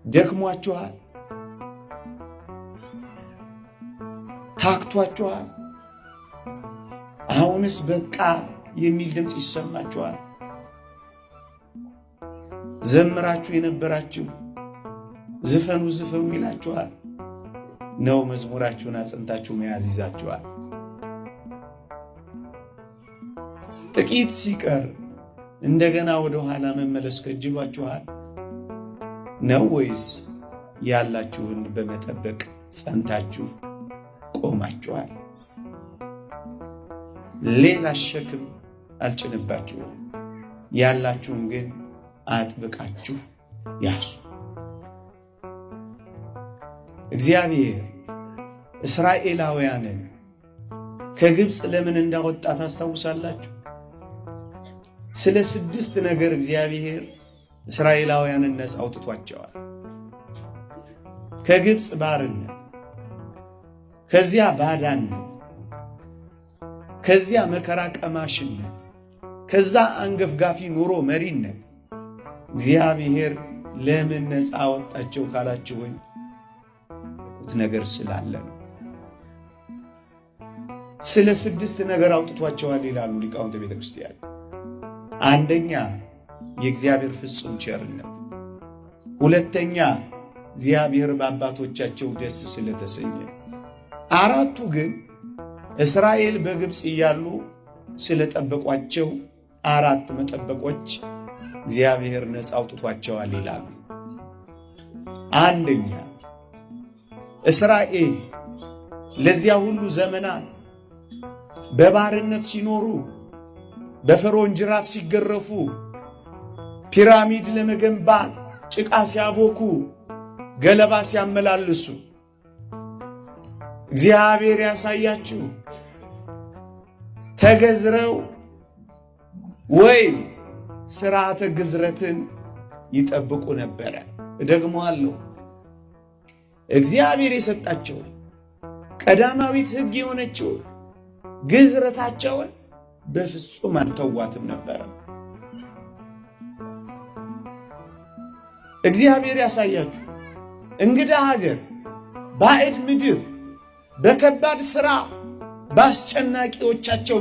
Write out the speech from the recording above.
ደክሟችኋል፣ ታክቷችኋል። አሁንስ በቃ የሚል ድምፅ ይሰማችኋል። ዘምራችሁ የነበራችሁ ዝፈኑ ዝፈኑ ይላችኋል ነው። መዝሙራችሁን አጽንታችሁ መያዝ ይዛችኋል። ጥቂት ሲቀር እንደገና ወደ ኋላ መመለስ ከጅሏችኋል ነው ወይስ ያላችሁን በመጠበቅ ጸንታችሁ ቆማችኋል? ሌላ ሸክም አልጭንባችሁም፣ ያላችሁን ግን አጥብቃችሁ ያዙ። እግዚአብሔር እስራኤላውያንን ከግብፅ ለምን እንዳወጣ ታስታውሳላችሁ? ስለ 6 ነገር እግዚአብሔር እስራኤላውያንን ነፃ አውጥቷቸዋል። ከግብፅ ባርነት፣ ከዚያ ባዳነት፣ ከዚያ መከራ ቀማሽነት፣ ከዛ አንገፍጋፊ ኑሮ መሪነት እግዚአብሔር ለምን ነፃ አወጣቸው ካላችሁኝ ነገር ስላለ ነው። ስለ 6 ነገር አውጥቷቸዋል ይላሉ ሊቃውንተ ቤተ ክርስቲያን። አንደኛ የእግዚአብሔር ፍጹም ቸርነት፣ ሁለተኛ እግዚአብሔር በአባቶቻቸው ደስ ስለተሰኘ፣ አራቱ ግን እስራኤል በግብፅ እያሉ ስለጠበቋቸው 4 መጠበቆች እግዚአብሔር ነፃ አውጥቷቸዋል ይላሉ። አንደኛ እስራኤል ለዚያ ሁሉ ዘመናት በባርነት ሲኖሩ፣ በፈርዖን ጅራፍ ሲገረፉ፣ ፒራሚድ ለመገንባት ጭቃ ሲያቦኩ፣ ገለባ ሲያመላልሱ እግዚአብሔር ያሳያችሁ ተገዝረው ወይም ሥርዓተ ግዝረትን ይጠብቁ ነበረ። እደግመዋለሁ፣ እግዚአብሔር የሰጣቸው ቀዳማዊት ሕግ የሆነችው ግዝረታቸውን በፍጹም አልተዋትም ነበረ። እግዚአብሔር ያሳያችሁ እንግዳ ሀገር፣ ባዕድ ምድር፣ በከባድ ሥራ፣ በአስጨናቂዎቻቸው